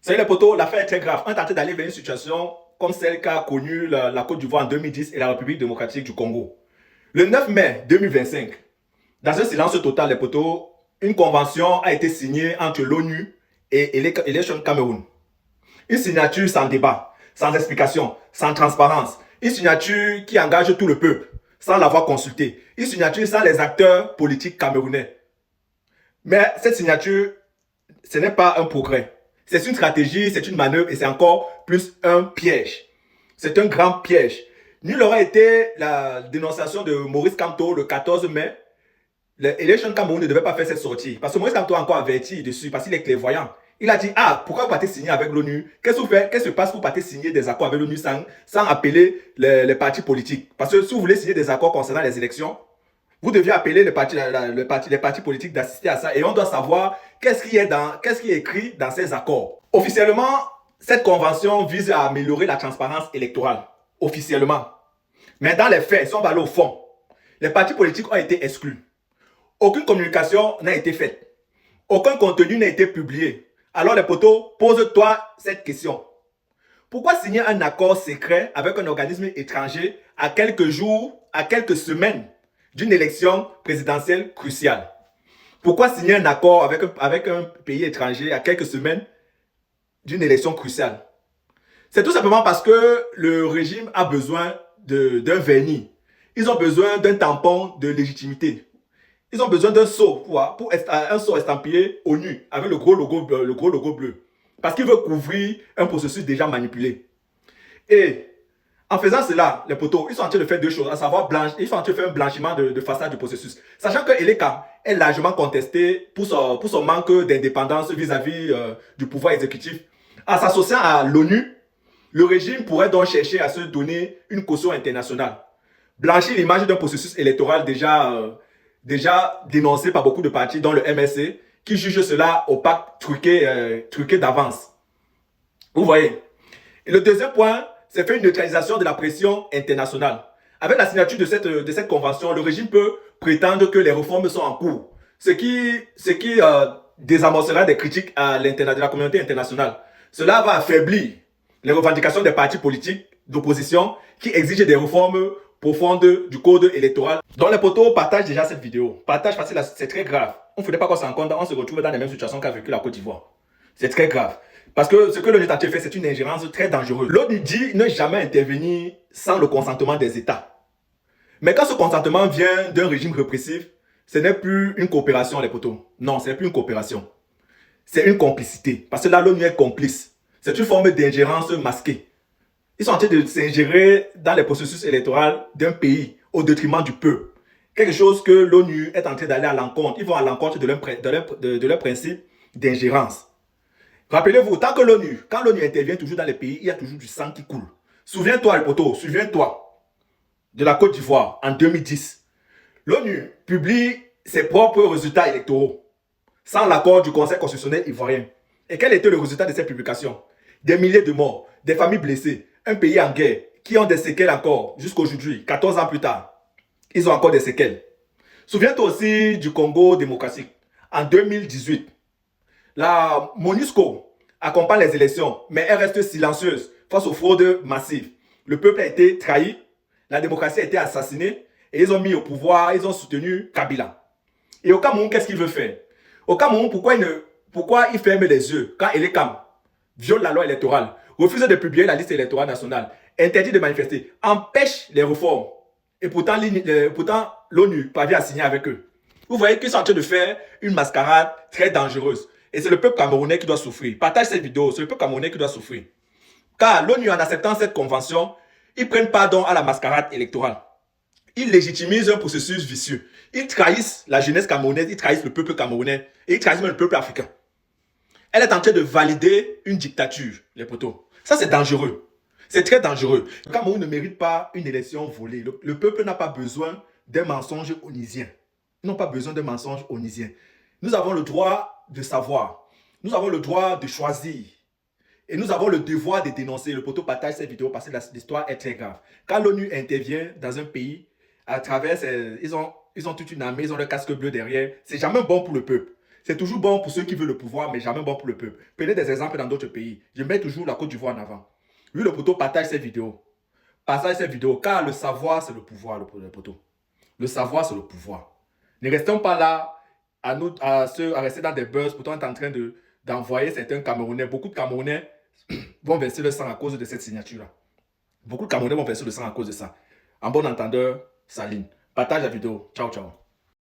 Salut les potos, l'affaire est très grave. On est en train d'aller vers une situation comme celle qu'a connue la Côte d'Ivoire en 2010 et la République démocratique du Congo. Le 9 mai 2025, dans un silence total, les potos, une convention a été signée entre l'ONU et Election Cameroun. Une signature sans débat, sans explication, sans transparence. Une signature qui engage tout le peuple, sans l'avoir consulté. Une signature sans les acteurs politiques camerounais. Mais cette signature, ce n'est pas un progrès. C'est une stratégie, c'est une manœuvre et c'est encore plus un piège. C'est un grand piège. Nul n'aurait été la dénonciation de Maurice Kamto le 14 mai. L'élection Cameroun ne devait pas faire cette sortie. Parce que Maurice Kamto a encore averti dessus, parce qu'il est clairvoyant. Il a dit, ah, pourquoi vous partez signer avec l'ONU? Qu'est-ce que vous faites? Qu'est-ce qui se passe pour partir signer des accords avec l'ONU sans appeler les partis politiques? Parce que si vous voulez signer des accords concernant les élections, vous deviez appeler les partis politiques d'assister à ça et on doit savoir qu'est-ce qui est écrit dans ces accords. Officiellement, cette convention vise à améliorer la transparence électorale. Officiellement. Mais dans les faits, si on va aller au fond, les partis politiques ont été exclus. Aucune communication n'a été faite. Aucun contenu n'a été publié. Alors les potos, pose-toi cette question. Pourquoi signer un accord secret avec un organisme étranger à quelques jours, à quelques semaines d'une élection présidentielle cruciale? Pourquoi signer un accord avec un pays étranger à quelques semaines d'une élection cruciale? C'est tout simplement parce que le régime a besoin d'un vernis. Ils ont besoin d'un tampon de légitimité. Ils ont besoin d'un sceau, un sceau estampillé ONU avec le gros logo bleu. Parce qu'ils veulent couvrir un processus déjà manipulé. Et en faisant cela, les poteaux, ils sont en train de faire deux choses, à savoir ils sont en train de faire un blanchiment de façade du processus. Sachant que Eleka est largement contesté pour son manque d'indépendance vis-à-vis du pouvoir exécutif. En s'associant à l'ONU, le régime pourrait donc chercher à se donner une caution internationale. Blanchir l'image d'un processus électoral déjà dénoncé par beaucoup de partis, dont le MSC, qui juge cela opaque, truqué d'avance. Vous voyez. Et le deuxième point, c'est faire une neutralisation de la pression internationale. Avec la signature de cette convention, le régime peut prétendre que les réformes sont en cours, ce qui désamorcera des critiques de la communauté internationale. Cela va affaiblir les revendications des partis politiques d'opposition qui exigent des réformes profondes du code électoral. Donc les potos partagent déjà cette vidéo. Partagent parce que c'est très grave. On ne faudrait pas qu'on s'en compte, on se retrouve dans les mêmes situations qu'a vécu la Côte d'Ivoire. C'est très grave. Parce que ce que l'ONU a fait, c'est une ingérence très dangereuse. L'ONU dit ne jamais intervenir sans le consentement des États. Mais quand ce consentement vient d'un régime répressif, ce n'est plus une coopération, les potos. Non, ce n'est plus une coopération. C'est une complicité. Parce que là, l'ONU est complice. C'est une forme d'ingérence masquée. Ils sont en train de s'ingérer dans les processus électoraux d'un pays au détriment du peuple. Quelque chose que l'ONU est en train d'aller à l'encontre. Ils vont à l'encontre de leur principe d'ingérence. Rappelez-vous, quand l'ONU intervient toujours dans les pays, il y a toujours du sang qui coule. Souviens-toi, les potos, souviens-toi de la Côte d'Ivoire en 2010. L'ONU publie ses propres résultats électoraux sans l'accord du Conseil constitutionnel ivoirien. Et quel était le résultat de cette publication? Des milliers de morts, des familles blessées, un pays en guerre, qui ont des séquelles encore jusqu'à aujourd'hui, 14 ans plus tard. Ils ont encore des séquelles. Souviens-toi aussi du Congo démocratique. En 2018, la MONUSCO accompagne les élections, mais elle reste silencieuse face aux fraudes massives. Le peuple a été trahi, la démocratie a été assassinée, et ils ont mis au pouvoir, ils ont soutenu Kabila. Et au Cameroun, qu'est-ce qu'il veut faire? Au Cameroun, pourquoi il ferme les yeux quand Elekam viole la loi électorale, refuse de publier la liste électorale nationale, interdit de manifester, empêche les réformes, et pourtant l'ONU parvient à signer avec eux. Vous voyez qu'ils sont en train de faire une mascarade très dangereuse. Et c'est le peuple camerounais qui doit souffrir. Partage cette vidéo, c'est le peuple camerounais qui doit souffrir. Car l'ONU, en acceptant cette convention, ils prennent pardon à la mascarade électorale. Ils légitimisent un processus vicieux. Ils trahissent la jeunesse camerounaise, ils trahissent le peuple camerounais et ils trahissent même le peuple africain. Elle est en train de valider une dictature, les potos. Ça, c'est dangereux. C'est très dangereux. Le Cameroun ne mérite pas une élection volée. Le peuple n'a pas besoin d'un mensonge onusien. Ils n'ont pas besoin d'un mensonge onusien. Nous avons le droit de savoir. Nous avons le droit de choisir. Et nous avons le devoir de dénoncer. Le poteau partage cette vidéo parce que l'histoire est très grave. Quand l'ONU intervient dans un pays, à travers, ils ont toute une armée, ils ont le casque bleu derrière. C'est jamais bon pour le peuple. C'est toujours bon pour ceux qui veulent le pouvoir, mais jamais bon pour le peuple. Prenez des exemples dans d'autres pays. Je mets toujours la Côte d'Ivoire en avant. Lui, le poteau partage ses vidéos. Partage ses vidéos, car le savoir, c'est le pouvoir, le poteau. Le savoir, c'est le pouvoir. Ne restons pas là à rester dans des buzz. Pourtant, on est en train d'envoyer certains Camerounais. Beaucoup de Camerounais vont verser le sang à cause de cette signature-là. Beaucoup de Camerounais vont verser le sang à cause de ça. En bon entendeur, Saline. Partage la vidéo. Ciao, ciao.